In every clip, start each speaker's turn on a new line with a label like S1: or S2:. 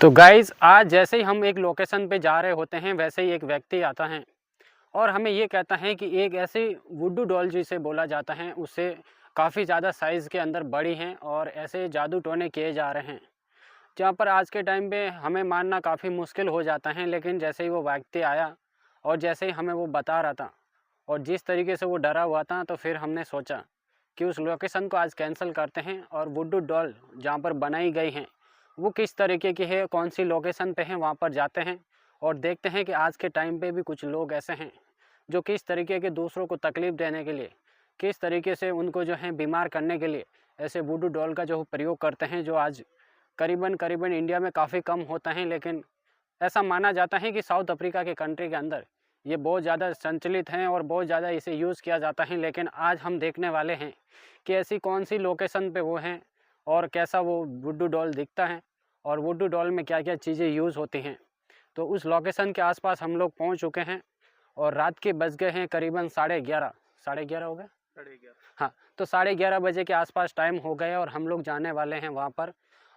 S1: तो गाइज़ आज जैसे ही हम एक लोकेशन पे जा रहे होते हैं वैसे ही एक व्यक्ति आता है और हमें ये कहता है कि एक ऐसी वुडू डॉल जिसे बोला जाता है उससे काफ़ी ज़्यादा साइज़ के अंदर बड़ी हैं और ऐसे जादू टोने किए जा रहे हैं जहाँ पर आज के टाइम पे हमें मानना काफ़ी मुश्किल हो जाता है। लेकिन जैसे ही वो व्यक्ति आया और जैसे ही हमें वो बता रहा था और जिस तरीके से वो डरा हुआ था, तो फिर हमने सोचा कि उस लोकेशन को आज कैंसिल करते हैं और वुडू डॉल जहाँ पर बनाई गई हैं वो किस तरीके की है, कौन सी लोकेशन पे है, वहाँ पर जाते हैं और देखते हैं कि आज के टाइम पे भी कुछ लोग ऐसे हैं जो किस तरीके के दूसरों को तकलीफ़ देने के लिए, किस तरीके से उनको जो है बीमार करने के लिए ऐसे वुडू डॉल का जो प्रयोग करते हैं, जो आज करीबन इंडिया में काफ़ी कम होता है। लेकिन ऐसा माना जाता है कि साउथ अफ्रीका के कंट्री के अंदर ये बहुत ज़्यादा संचलित हैं और बहुत ज़्यादा इसे यूज़ किया जाता है। लेकिन आज हम देखने वाले हैं कि ऐसी कौन सी लोकेशन पे वो हैं और कैसा वो वुडू डॉल दिखता है और वुडू डॉल में क्या क्या चीज़ें यूज़ होती हैं। तो उस लोकेशन के आसपास हम लोग पहुंच चुके हैं और रात के बज गए हैं करीबन 11:30। 11:30 हो गए?
S2: 11:30।
S1: हाँ, तो 11:30 बजे के आसपास टाइम हो गए और हम लोग जाने वाले हैं वहाँ पर।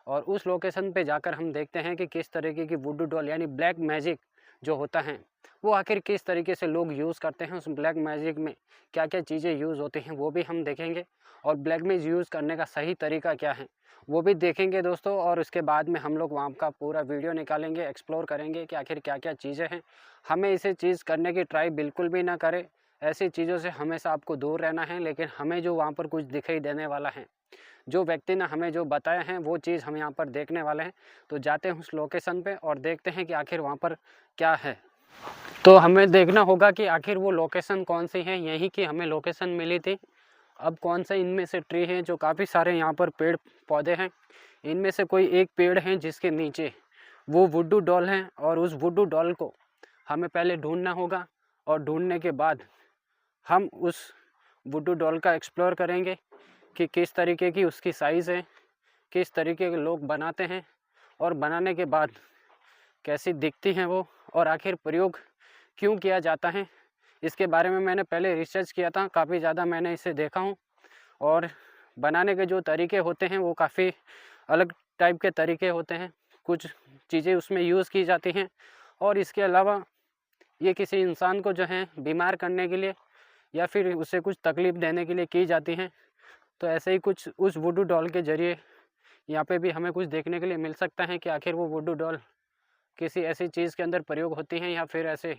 S1: और उस लोकेशन पे जाकर हम देखते हैं कि किस तरीके की वुडू डॉल यानी ब्लैक मैजिक जो होता है वो आखिर किस तरीके से लोग यूज़ करते हैं। उस ब्लैक मैजिक में क्या क्या चीज़ें यूज़ होती हैं वो भी हम देखेंगे और ब्लैक मैजिक यूज़ करने का सही तरीका क्या है वो भी देखेंगे दोस्तों। और उसके बाद में हम लोग वहाँ का पूरा वीडियो निकालेंगे, एक्सप्लोर करेंगे कि आखिर क्या क्या चीज़ें हैं। हमें इसे चीज़ करने की ट्राई बिल्कुल भी ना करें, ऐसी चीज़ों से हमेशा आपको दूर रहना है। लेकिन हमें जो वहाँ पर कुछ दिखाई देने वाला है, जो व्यक्ति ने हमें जो बताया है वो चीज़ हम यहाँ पर देखने वाले हैं। तो जाते हैं उस लोकेशन पे और देखते हैं कि आखिर वहाँ पर क्या है। तो हमें देखना होगा कि आखिर वो लोकेशन कौन सी है। यहीं की हमें लोकेशन मिली थी। अब कौन सा इनमें से ट्री है, जो काफ़ी सारे यहाँ पर पेड़ पौधे हैं, इनमें से कोई एक पेड़ है जिसके नीचे वो वुडू डॉल है और उस वुडू डॉल को हमें पहले ढूंढना होगा और ढूंढने के बाद हम उस वुडू डॉल का एक्सप्लोर करेंगे कि किस तरीके की उसकी साइज़ है, किस तरीके के लोग बनाते हैं और बनाने के बाद कैसी दिखती हैं वो और आखिर प्रयोग क्यों किया जाता है। इसके बारे में मैंने पहले रिसर्च किया था, काफ़ी ज़्यादा मैंने इसे देखा हूँ और बनाने के जो तरीके होते हैं वो काफ़ी अलग टाइप के तरीके होते हैं। कुछ चीज़ें उसमें यूज़ की जाती हैं और इसके अलावा ये किसी इंसान को जो है बीमार करने के लिए या फिर उसे कुछ तकलीफ़ देने के लिए की जाती हैं। तो ऐसे ही कुछ उस वुडू डॉल के ज़रिए यहाँ पे भी हमें कुछ देखने के लिए मिल सकता है कि आखिर वो वुडू डॉल किसी ऐसी चीज़ के अंदर प्रयोग होती हैं या फिर ऐसे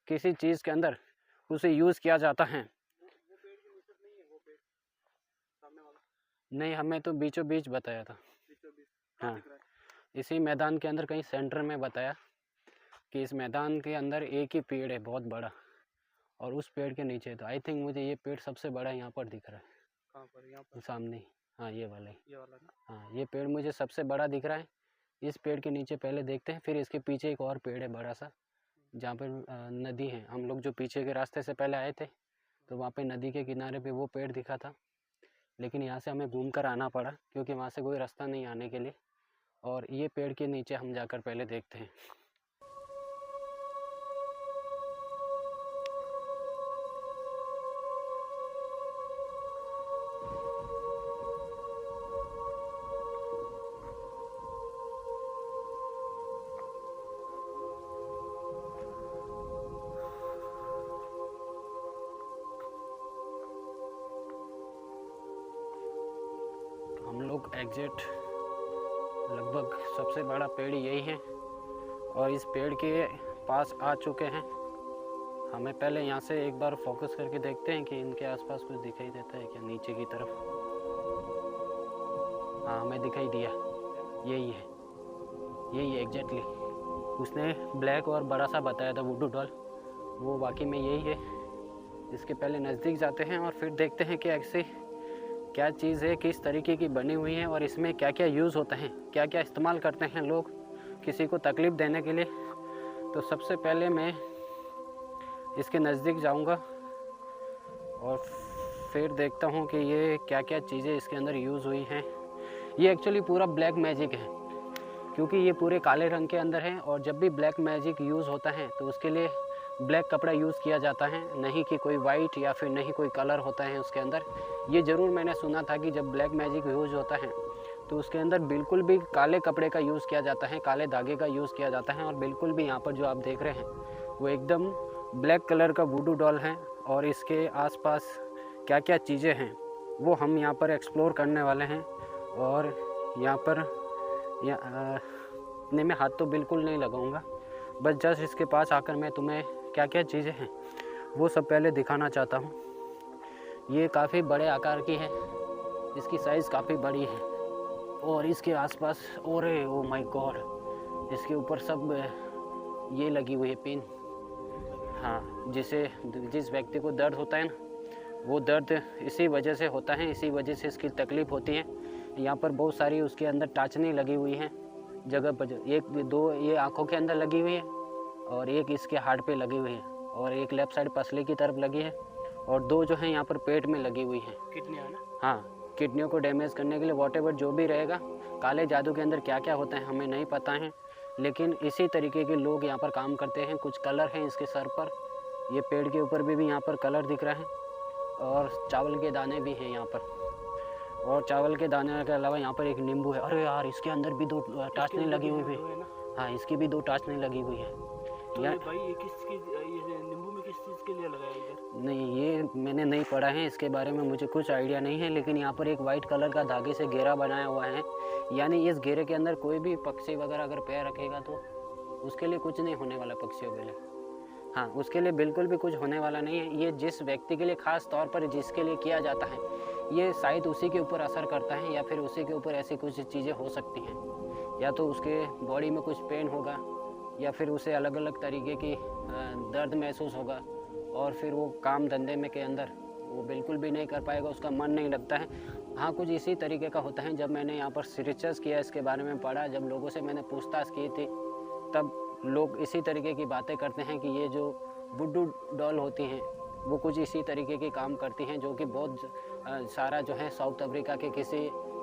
S1: किसी चीज़ के अंदर उसे यूज़ किया जाता है।
S2: वो पेड़ के नीचे तो नहीं है, वो पेड़ सामने वाला?
S1: नहीं, हमें तो बीचों बीच बताया था।
S2: बीचों बीच कहाँ
S1: हाँ,
S2: दिख रहा है?
S1: इसी मैदान के अंदर कहीं सेंटर में बताया कि इस मैदान के अंदर एक ही पेड़ है बहुत बड़ा और उस पेड़ के नीचे। तो आई थिंक मुझे ये पेड़ सबसे बड़ा यहाँ पर दिख रहा
S2: कहाँ पर? यहाँ
S1: है
S2: पर?
S1: सामने ही। हाँ, ये वाला ही।
S2: ये वाला ना?
S1: हाँ, ये पेड़ मुझे सबसे बड़ा दिख रहा है। इस पेड़ के नीचे पहले देखते हैं, फिर इसके पीछे एक और पेड़ है बड़ा सा जहाँ पर नदी है। हम लोग जो पीछे के रास्ते से पहले आए थे तो वहाँ पे नदी के किनारे पे वो पेड़ दिखा था, लेकिन यहाँ से हमें घूम कर आना पड़ा क्योंकि वहाँ से कोई रास्ता नहीं आने के लिए। और ये पेड़ के नीचे हम जाकर पहले देखते हैं। हम लोग एग्जैक्ट लगभग सबसे बड़ा पेड़ यही है और इस पेड़ के पास आ चुके हैं। हमें पहले यहाँ से एक बार फोकस करके देखते हैं कि इनके आसपास कुछ दिखाई देता है क्या नीचे की तरफ। हाँ, हमें दिखाई दिया, यही है, यही है एग्जैक्टली। उसने ब्लैक और बड़ा सा बताया था वुडू डॉल, वो वाकई में यही है। इसके पहले नज़दीक जाते हैं और फिर देखते हैं कि ऐसे क्या चीज़ है, किस तरीके की बनी हुई है और इसमें क्या क्या यूज़ होता है, क्या क्या इस्तेमाल करते हैं लोग किसी को तकलीफ़ देने के लिए। तो सबसे पहले मैं इसके नज़दीक जाऊंगा और फिर देखता हूँ कि ये क्या क्या चीज़ें इसके अंदर यूज़ हुई हैं। ये एक्चुअली पूरा ब्लैक मैजिक है क्योंकि ये पूरे काले रंग के अंदर है और जब भी ब्लैक मैजिक यूज़ होता है तो उसके लिए ब्लैक कपड़ा यूज़ किया जाता है, नहीं कि कोई वाइट या फिर नहीं कोई कलर होता है उसके अंदर। ये ज़रूर मैंने सुना था कि जब ब्लैक मैजिक यूज़ होता है तो उसके अंदर बिल्कुल भी काले कपड़े का यूज़ किया जाता है, काले धागे का यूज़ किया जाता है। और बिल्कुल भी यहाँ पर जो आप देख रहे हैं वो एकदम ब्लैक कलर का वुडू डॉल है। और इसके आसपास क्या क्या चीज़ें हैं वो हम यहाँ पर एक्सप्लोर करने वाले हैं। और यहाँ पर इतने में हाथ तो बिल्कुल नहीं लगाऊंगा, बस जस्ट इसके पास आकर मैं तुम्हें क्या क्या चीज़ें हैं वो सब पहले दिखाना चाहता हूँ। ये काफ़ी बड़े आकार की है, इसकी साइज़ काफ़ी बड़ी है। और इसके आसपास और ओ माय गॉड, इसके ऊपर सब ये लगी हुई है पिन। हाँ, जिस व्यक्ति को दर्द होता है ना, वो दर्द इसी वजह से होता है, इसी वजह से इसकी तकलीफ़ होती है। यहाँ पर बहुत सारी उसके अंदर टाचनी लगी हुई हैं जगह पर, एक दो ये आँखों के अंदर लगी हुई है और एक इसके हार्ट पे लगी हुई है और एक लेफ़्ट साइड पसली की तरफ लगी है और दो जो है यहाँ पर पेट में लगी हुई हैं।
S2: किडनियाँ ना?
S1: हाँ, किडनियों को डैमेज करने के लिए वॉटेवर जो भी रहेगा। काले जादू के अंदर क्या क्या होता है हमें नहीं पता है, लेकिन इसी तरीके के लोग यहाँ पर काम करते हैं। कुछ कलर हैं इसके सर पर, ये पेड़ के ऊपर भी यहाँ पर कलर दिख रहा है और चावल के दाने भी हैं यहाँ पर। और चावल के दाने के अलावा यहाँ पर एक नींबू है। अरे यार, इसके अंदर भी दो टाचनी लगी हुई है। हाँ, इसकी भी दो टाचनी लगी हुई है।
S2: तो ये भाई ये नींबू में किस चीज़ के लिए लगाया इधर?
S1: नहीं, ये मैंने नहीं पढ़ा है, इसके बारे में मुझे कुछ आइडिया नहीं है। लेकिन यहाँ पर एक वाइट कलर का धागे से घेरा बनाया हुआ है, यानी इस घेरे के अंदर कोई भी पक्षी वगैरह अगर पैर रखेगा तो उसके लिए कुछ नहीं होने वाला, पक्षियों के लिए। हाँ, उसके लिए बिल्कुल भी कुछ होने वाला नहीं है। ये जिस व्यक्ति के लिए ख़ास तौर पर जिसके लिए किया जाता है, ये शायद उसी के ऊपर असर करता है या फिर उसी के ऊपर ऐसी कुछ चीज़ें हो सकती हैं। या तो उसके बॉडी में कुछ पेन होगा या फिर उसे अलग अलग तरीके की दर्द महसूस होगा और फिर वो काम धंधे में के अंदर वो बिल्कुल भी नहीं कर पाएगा, उसका मन नहीं लगता है। हाँ, कुछ इसी तरीके का होता है। जब मैंने यहाँ पर रिसर्च किया, इसके बारे में पढ़ा, जब लोगों से मैंने पूछताछ की थी, तब लोग इसी तरीके की बातें करते हैं कि ये जो वुडू डॉल होती हैं वो कुछ इसी तरीके के काम करती हैं, जो कि बहुत सारा जो है साउथ अफ्रीका के किसी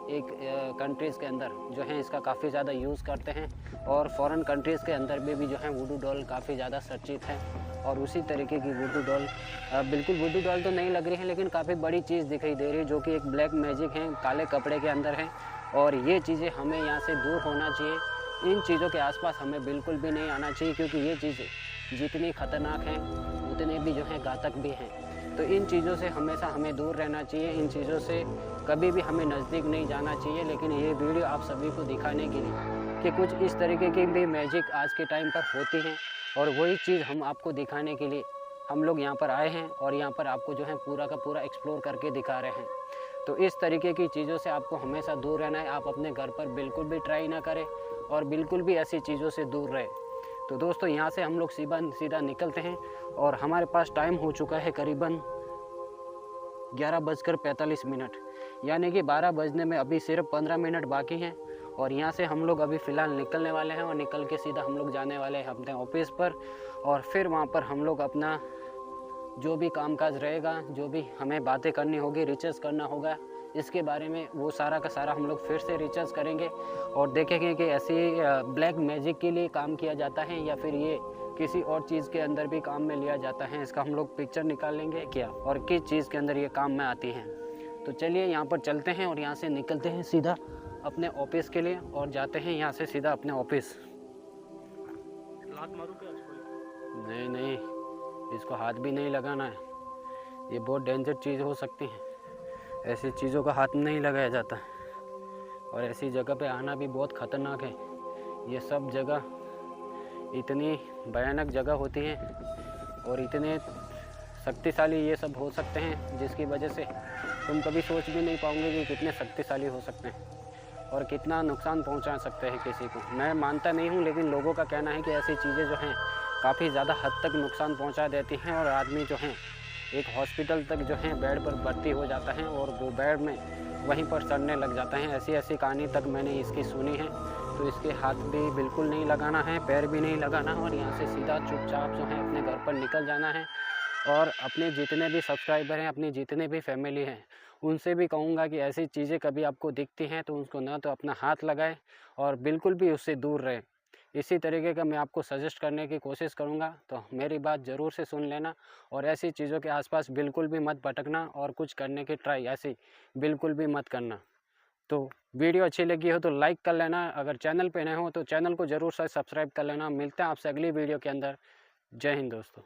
S1: एक कंट्रीज़ के अंदर जो है इसका काफ़ी ज़्यादा यूज़ करते हैं। और फॉरेन कंट्रीज़ के अंदर भी जो है वुडू डॉल काफ़ी ज़्यादा चर्चित है। और उसी तरीके की वुडू डॉल बिल्कुल वुडू डॉल तो नहीं लग रही है, लेकिन काफ़ी बड़ी चीज़ दिखाई दे रही है, जो कि एक ब्लैक मैजिक है, काले कपड़े के अंदर है। और ये चीज़ें हमें यहाँ से दूर होना चाहिए। इन चीज़ों के आसपास हमें बिल्कुल भी नहीं आना चाहिए, क्योंकि ये चीज़ें जितनी ख़तरनाक हैं उतने भी जो हैं घातक भी हैं। तो इन चीज़ों से हमेशा हमें दूर रहना चाहिए, इन चीज़ों से कभी भी हमें नज़दीक नहीं जाना चाहिए। लेकिन ये वीडियो आप सभी को दिखाने के लिए कि कुछ इस तरीके की भी मैजिक आज के टाइम पर होती हैं, और वही चीज़ हम आपको दिखाने के लिए हम लोग यहाँ पर आए हैं और यहाँ पर आपको जो है पूरा का पूरा एक्सप्लोर करके दिखा रहे हैं। तो इस तरीके की चीज़ों से आपको हमेशा दूर रहना है। आप अपने घर पर बिल्कुल भी ट्राई ना करें और बिल्कुल भी ऐसी चीज़ों से दूर रहें। तो दोस्तों, यहाँ से हम लोग सीधा निकलते हैं और हमारे पास टाइम हो चुका है करीबन 11:45, यानी कि 12 बजने में अभी सिर्फ 15 मिनट बाकी हैं। और यहाँ से हम लोग अभी फ़िलहाल निकलने वाले हैं और निकल के सीधा हम लोग जाने वाले हैं अपने ऑफिस पर। और फिर वहाँ पर हम लोग अपना जो भी कामकाज रहेगा, जो भी हमें बातें करनी होगी, रिसर्च करना होगा इसके बारे में, वो सारा का सारा हम लोग फिर से रिसर्च करेंगे और देखेंगे कि ऐसी ब्लैक मैजिक के लिए काम किया जाता है या फिर ये किसी और चीज़ के अंदर भी काम में लिया जाता है। इसका हम लोग पिक्चर निकाल लेंगे क्या और किस चीज़ के अंदर ये काम में आती हैं। तो चलिए यहाँ पर चलते हैं और यहाँ से निकलते हैं सीधा अपने ऑफिस के लिए और जाते हैं यहाँ से सीधा अपने ऑफिस।
S2: लात मारूं क्या इसको?
S1: नहीं, इसको हाथ भी नहीं लगाना है, ये बहुत डेंजर चीज़ हो सकती है। ऐसी चीज़ों का हाथ नहीं लगाया जाता है और ऐसी जगह पे आना भी बहुत ख़तरनाक है। ये सब जगह इतनी भयानक जगह होती हैं और इतने शक्तिशाली ये सब हो सकते हैं, जिसकी वजह से तुम कभी सोच भी नहीं पाओगे कि कितने शक्तिशाली हो सकते हैं और कितना नुकसान पहुंचा सकते हैं किसी को। मैं मानता नहीं हूं, लेकिन लोगों का कहना है कि ऐसी चीज़ें जो हैं काफ़ी ज़्यादा हद तक नुकसान पहुंचा देती हैं और आदमी जो हैं एक हॉस्पिटल तक जो है बेड पर भर्ती हो जाता है और वो बेड में वहीं पर सड़ने लग जाता है। ऐसी कहानी तक मैंने इसकी सुनी है। तो इसके हाथ भी बिल्कुल नहीं लगाना है, पैर भी नहीं लगाना और यहाँ से सीधा चुपचाप जो है अपने घर पर निकल जाना है। और अपने जितने भी सब्सक्राइबर हैं, अपनी जितने भी फैमिली हैं, उनसे भी कहूँगा कि ऐसी चीज़ें कभी आपको दिखती हैं तो उसको ना तो अपना हाथ लगाए और बिल्कुल भी उससे दूर रहे। इसी तरीके का मैं आपको सजेस्ट करने की कोशिश करूँगा, तो मेरी बात ज़रूर से सुन लेना और ऐसी चीज़ों के आसपास बिल्कुल भी मत भटकना और कुछ करने की ट्राई ऐसी बिल्कुल भी मत करना। तो वीडियो अच्छी लगी हो तो लाइक कर लेना, अगर चैनल पे नए हो तो चैनल को ज़रूर से सब्सक्राइब कर लेना। मिलते हैं आपसे अगली वीडियो के अंदर। जय हिंद दोस्तों।